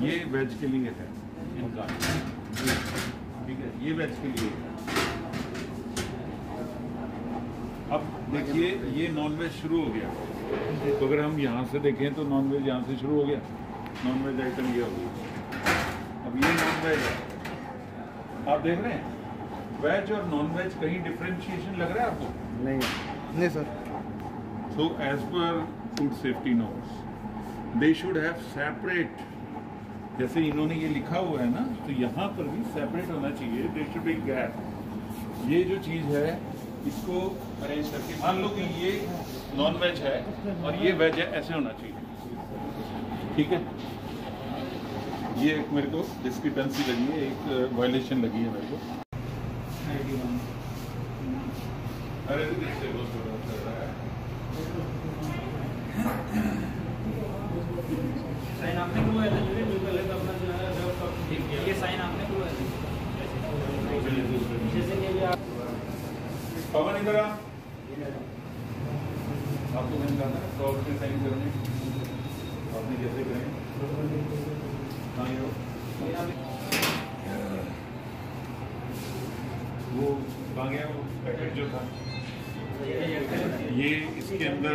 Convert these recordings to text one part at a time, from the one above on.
ये वेज के लिए है इनका, ठीक है, ये वेज के लिए है। अब देखिए ये नॉनवेज शुरू हो गया, तो अगर हम यहाँ से देखें तो नॉनवेज यहाँ से शुरू हो गया, नॉनवेज आइटम ये हो गया। अब ये नॉनवेज है, आप देख रहे हैं वेज और नॉनवेज कहीं डिफरेंशिएशन लग रहा है आपको? नहीं sir. So as per food safety norms they should have separate, जैसे इन्होंने ये लिखा हुआ है ना, तो यहाँ पर भी सेपरेट होना चाहिए, दे शुड बी गैप। ये जो चीज़ है इसको अरेंज करके, मान लो कि ये नॉन वेज है और ये वेज है, ऐसे होना चाहिए, ठीक है। ये एक मेरे को डिस्क्रिपेंसी लगी है, एक वायलेशन लगी है मेरे को। अरे इससे बहुत बड़ा चल रहा है। साइन आपने क्यों है जो पहले तो अपना जो है ये साइन आपने क्यों है जैसे कि आप पवन इधर आ, आपको मैंने कहा था 100 रुपये साइन करने, आपने कैसे करें? हाँ ये वो कहाँ गया वो पैकेट जो था, ये इसके अंदर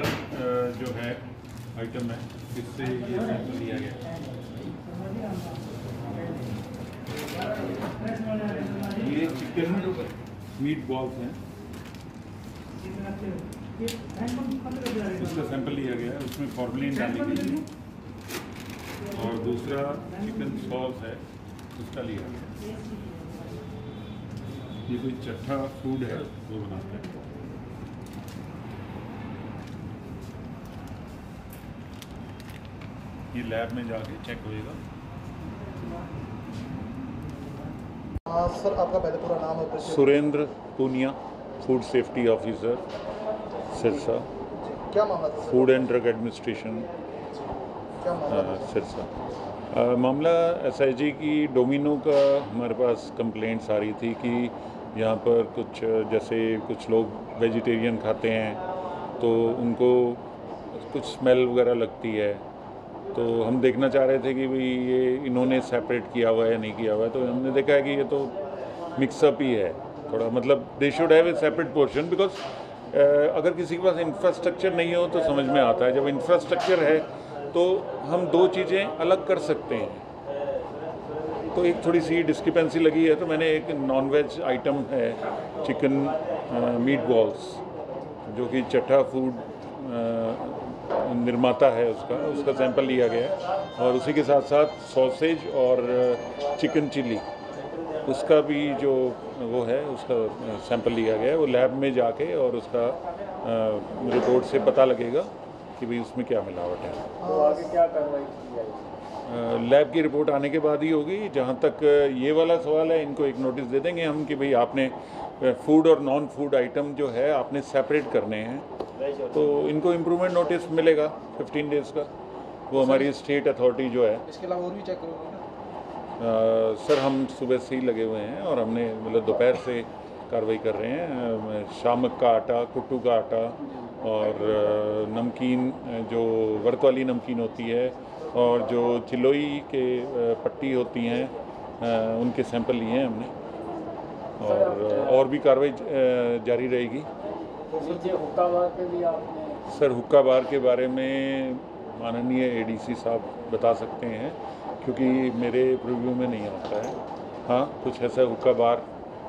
जो है आइटम है, इससे ये सैंपल लिया गया। ये चिकन मीट बॉल्स हैं, इसका सैंपल लिया गया, उसमें फॉर्मेलिन डाली गई है, और दूसरा चिकन सॉस है उसका लिया गया। ये कोई चट्टा फूड है वो बनाते हैं। ये लैब में जाके चेक होएगा। सर आपका पहले पूरा नाम है? Surendra Poonia, food safety officer Sirsa. क्या मामला था? Food and drug administration Sirsa. मामला SIG की डोमिनो का हमारे पास कंप्लेंट्स आ रही थी कि यहाँ पर कुछ जैसे कुछ लोग वेजिटेरियन खाते हैं तो उनको कुछ स्मेल वगैरह लगती है, तो हम देखना चाह रहे थे कि भाई ये इन्होंने सेपरेट किया हुआ है या नहीं किया हुआ है। तो हमने देखा है कि ये तो मिक्सअप ही है थोड़ा, मतलब दे should have a separate portion, because अगर किसी के पास इंफ्रास्ट्रक्चर नहीं हो तो समझ में आता है, जब इंफ्रास्ट्रक्चर है तो हम दो चीज़ें अलग कर सकते हैं। तो एक थोड़ी सी डिस्क्रिपेंसी लगी है, तो मैंने एक नॉन वेज आइटम है चिकन मीट बॉल्स, जो कि चट्टा फूड निर्माता है उसका सैंपल लिया गया है, और उसी के साथ साथ सॉसेज और चिकन चिली उसका भी जो वो है उसका सैंपल लिया गया है। वो लैब में जाके और उसका रिपोर्ट से पता लगेगा कि भाई उसमें क्या मिलावट है। तो आगे क्या कार्रवाई की जाएगी? लैब की रिपोर्ट आने के बाद ही होगी। जहाँ तक ये वाला सवाल है, इनको एक नोटिस दे देंगे हम कि भाई आपने फूड और नॉन फूड आइटम जो है आपने सेपरेट करने हैं, तो इनको इम्प्रूवमेंट नोटिस मिलेगा 15 डेज़ का। वो हमारी स्टेट अथॉरिटी जो है। इसके अलावा और भी चेक करोगे ना? सर हम सुबह से ही लगे हुए हैं और हमने मतलब दोपहर से कार्रवाई कर रहे हैं। शामक का आटा, कुट्टू का आटा और नमकीन, जो वर्क वाली नमकीन होती है, और जो चिलोई के पट्टी होती हैं, उनके सैंपल लिए हैं हमने, और भी कार्रवाई जारी रहेगी। हुक्का बार के लिए आपने? सर हुक्का बार के बारे में माननीय ADC साहब बता सकते हैं, क्योंकि मेरे प्रीव्यू में नहीं आता है। हाँ, कुछ ऐसा हुक्का बार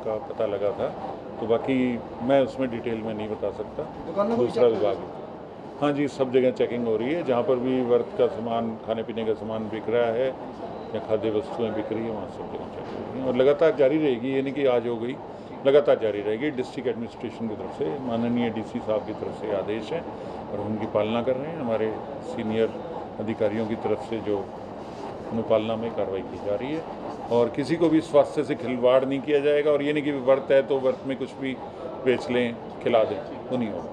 का पता लगा था, तो बाकी मैं उसमें डिटेल में नहीं बता सकता, दूसरा विभाग है। हाँ जी, सब जगह चेकिंग हो रही है, जहाँ पर भी वर्क का सामान, खाने पीने का सामान बिक रहा है या खाद्य वस्तुएं बिक रही है, वहाँ सब जगह चेकिंग हो रही है, और लगातार जारी रहेगी। ये नहीं कि आज हो गई, लगातार जारी रहेगी। डिस्ट्रिक्ट एडमिनिस्ट्रेशन की तरफ से, माननीय DC साहब की तरफ से आदेश है और उनकी पालना कर रहे हैं। हमारे सीनियर अधिकारियों की तरफ से जो अनुपालना में कार्रवाई की जा रही है, और किसी को भी स्वास्थ्य से खिलवाड़ नहीं किया जाएगा। और ये नहीं कि व्रत है तो व्रत में कुछ भी बेच लें, खिला दें, वो नहीं होगा।